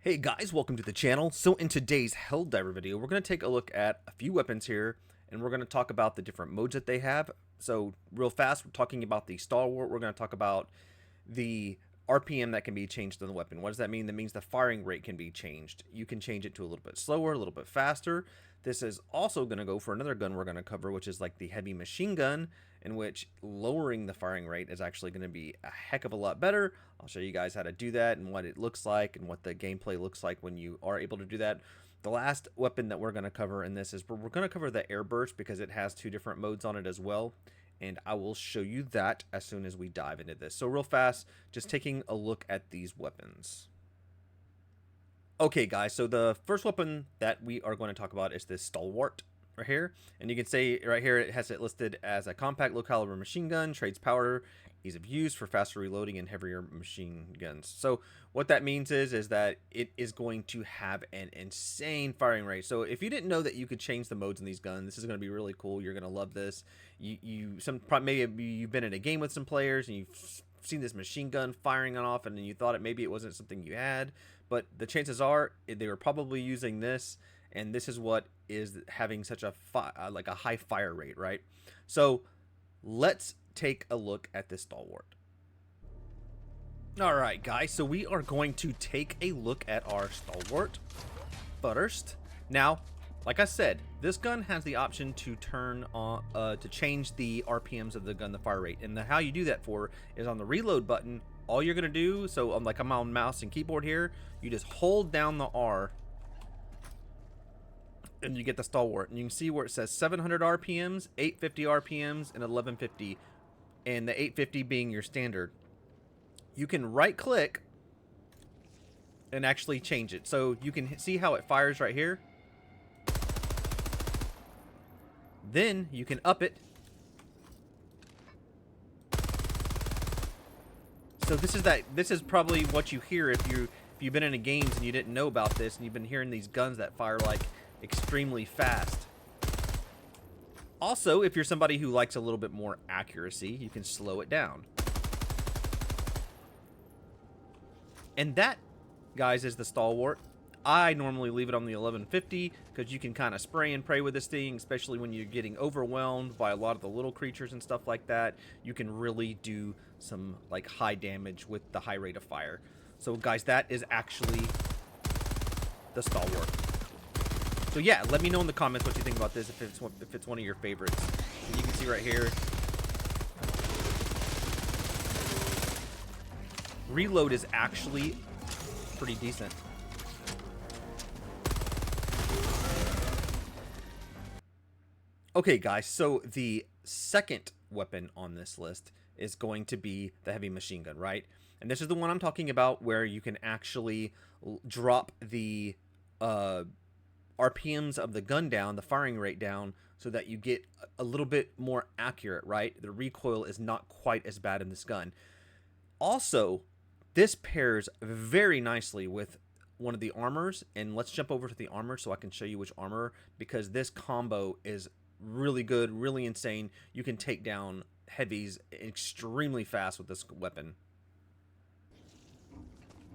Hey guys, welcome to the channel. So in today's Helldiver video, we're going to take a look at a few weapons here, and we're going to talk about the different modes that they have. So real fast, we're talking about the Stalwart. We're going to talk about the RPM that can be changed on the weapon. What does that mean? That means the firing rate can be changed. You can change it to a little bit slower, a little bit faster. This is also going to go for another gun we're going to cover, which is like the heavy machine gun, in which lowering the firing rate is actually going to be a heck of a lot better. I'll show you guys how to do that and what it looks like and what the gameplay looks like when you are able to do that. The last weapon that we're going to cover in this is we're going to cover the air burst because it has two different modes on it as well. And I will show you that as soon as we dive into this. So real fast, just taking a look at these weapons. Okay guys, so the first weapon that we are going to talk about is this Stalwart right here. And you can see right here it has it listed as a compact low caliber machine gun, trades powder, ease of use for faster reloading and heavier machine guns. So what that means is that it is going to have an insane firing rate. So if you didn't know that you could change the modes in these guns, this is going to be really cool. You're going to love this. Maybe you've been in a game with some players and you've seen this machine gun firing on off and you thought maybe it wasn't something you had, but the chances are they were probably using this, and this is what is having such a like a high fire rate, right? So let's take a look at this Stalwart. Alright guys, so we are going to take a look at our Stalwart first. Now, like I said, this gun has the option to turn on, to change the RPMs of the gun, the fire rate. And how you do that is on the reload button. All you're gonna do, so like I'm on mouse and keyboard here, you just hold down the R, and you get the Stalwart. And you can see where it says 700 RPMs, 850 RPMs, and 1150. And the 850 being your standard. You can right click and actually change it. So you can see how it fires right here. Then you can up it. So this is probably what you hear if you've been in a games and you didn't know about this and you've been hearing these guns that fire like extremely fast. Also, if you're somebody who likes a little bit more accuracy, you can slow it down. And that, guys, is the Stalwart. I normally leave it on the 1150 because you can kind of spray and pray with this thing, especially when you're getting overwhelmed by a lot of the little creatures and stuff like that. You can really do some like high damage with the high rate of fire. So guys, that is actually the Stalwart. So yeah, let me know in the comments what you think about this, if it's one of your favorites. And you can see right here, reload is actually pretty decent. Okay guys, so the second weapon on this list is going to be the heavy machine gun, right? And this is the one I'm talking about where you can actually drop the RPMs of the gun down, the firing rate down, so that you get a little bit more accurate, right? The recoil is not quite as bad in this gun. Also, this pairs very nicely with one of the armors, and let's jump over to the armor so I can show you which armor, because this combo is really good, really insane. You can take down heavies extremely fast with this weapon.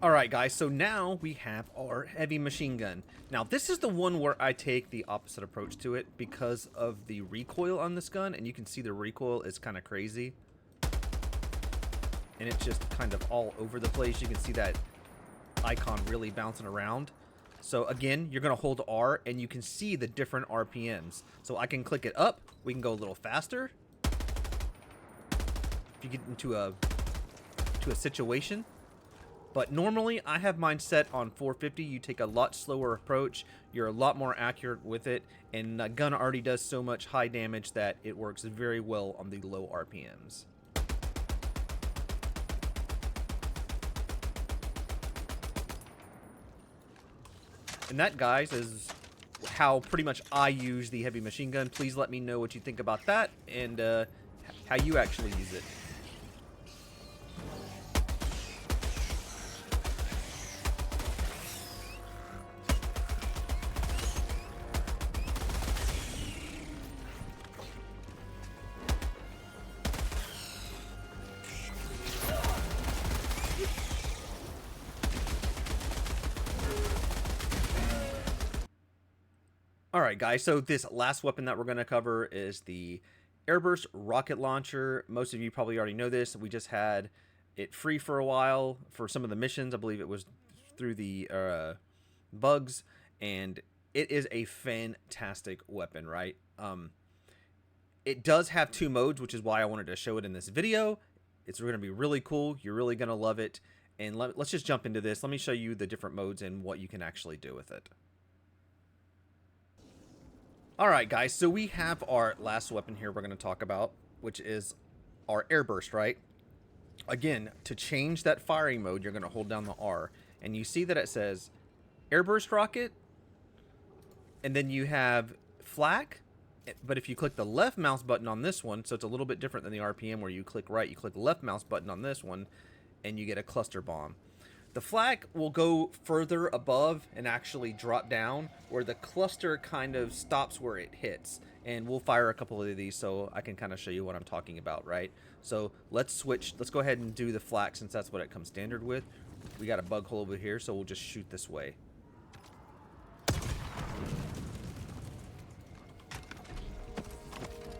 Alright guys, so now we have our heavy machine gun. Now this is the one where I take the opposite approach to it because of the recoil on this gun, and you can see the recoil is kind of crazy. And it's just kind of all over the place. You can see that icon really bouncing around. So again, you're going to hold R and you can see the different RPMs. So I can click it up, we can go a little faster. If you get into a situation. But normally I have mine set on 450. You take a lot slower approach. You're a lot more accurate with it. And the gun already does so much high damage that it works very well on the low RPMs. And that, guys, is how pretty much I use the heavy machine gun. Please let me know what you think about that and how you actually use it. Alright guys, so this last weapon that we're going to cover is the Airburst Rocket Launcher. Most of you probably already know this. We just had it free for a while for some of the missions. I believe it was through the bugs, and it is a fantastic weapon, right? It does have 2 modes, which is why I wanted to show it in this video. It's going to be really cool. You're really going to love it. And let's just jump into this. Let me show you the different modes and what you can actually do with it. Alright guys, so we have our last weapon here we're going to talk about, which is our Airburst, right? Again, to change that firing mode, you're going to hold down the R. And you see that it says Airburst Rocket, and then you have Flak. But if you click the left mouse button on this one, so it's a little bit different than the RPM where you click right, you click the left mouse button on this one, and you get a cluster bomb. The flak will go further above and actually drop down, where the cluster kind of stops where it hits. And we'll fire a couple of these so I can kind of show you what I'm talking about, right? So let's switch. Let's go ahead and do the flak since that's what it comes standard with. We got a bug hole over here, so we'll just shoot this way.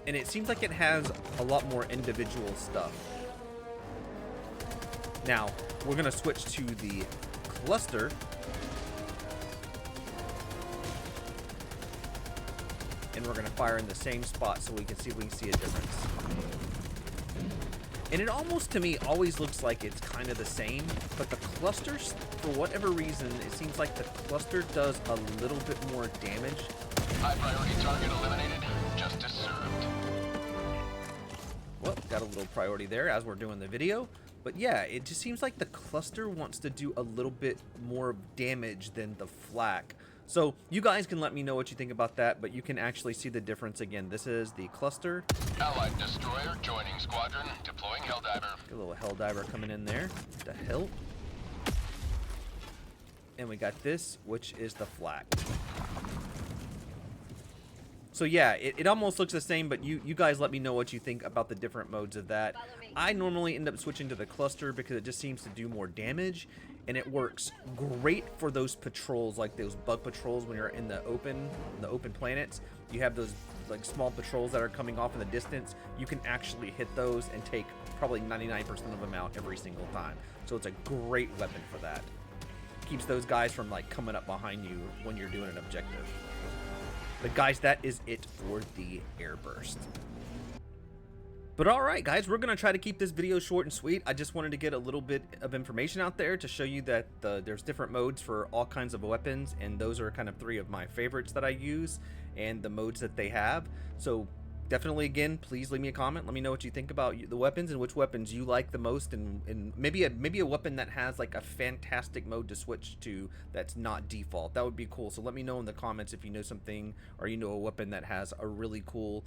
And it seems like it has a lot more individual stuff. Now, we're going to switch to the cluster. And we're going to fire in the same spot so we can see if we can see a difference. And it almost, to me, always looks like it's kind of the same. But the clusters, for whatever reason, it seems like the cluster does a little bit more damage. High priority target eliminated. Justice served. Well, got a little priority there as we're doing the video. But yeah, it just seems like the cluster wants to do a little bit more damage than the flak. So you guys can let me know what you think about that, but you can actually see the difference again. This is the cluster. Allied destroyer joining squadron, deploying Helldiver. A little Helldiver coming in there to help. And we got this, which is the flak. So yeah, it almost looks the same, but you guys let me know what you think about the different modes of that. I normally end up switching to the cluster because it just seems to do more damage, and it works great for those patrols, like those bug patrols when you're in the open planets. You have those like small patrols that are coming off in the distance. You can actually hit those and take probably 99% of them out every single time. So it's a great weapon for that. Keeps those guys from like coming up behind you when you're doing an objective. But guys, that is it for the Airburst. But alright guys, we're going to try to keep this video short and sweet. I just wanted to get a little bit of information out there to show you that there's different modes for all kinds of weapons, and those are kind of 3 of my favorites that I use, and the modes that they have. So definitely, again, please leave me a comment. Let me know what you think about the weapons and which weapons you like the most, and maybe a weapon that has like a fantastic mode to switch to that's not default. That would be cool. So let me know in the comments if you know something, or you know a weapon that has a really cool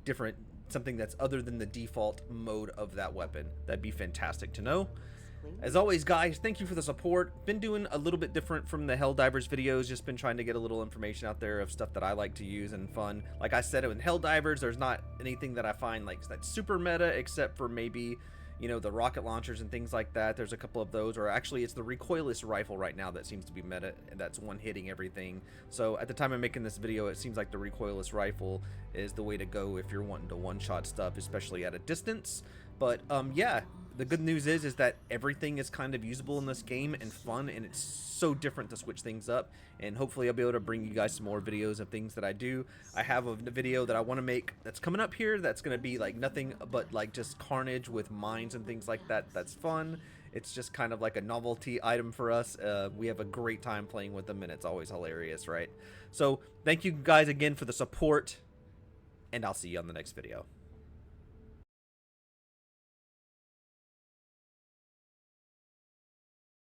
different something that's other than the default mode of that weapon. That'd be fantastic to know. As always guys, thank you for the support. Been doing a little bit different from the Helldivers videos, just been trying to get a little information out there of stuff that I like to use and fun. Like I said, in Helldivers, there's not anything that I find like that's super meta, except for maybe, you know, the rocket launchers and things like that. There's a couple of those, or actually it's the recoilless rifle right now that seems to be meta, and that's one-hitting everything. So at the time of making this video, it seems like the recoilless rifle is the way to go if you're wanting to one-shot stuff, especially at a distance. But yeah, the good news is that everything is kind of usable in this game and fun, and it's so different to switch things up. And hopefully I'll be able to bring you guys some more videos of things that I do. I have a video that I want to make that's coming up here that's going to be like nothing but like just carnage with mines and things like that. That's fun. It's just kind of like a novelty item for us. We have a great time playing with them, and it's always hilarious, right? So thank you guys again for the support, and I'll see you on the next video.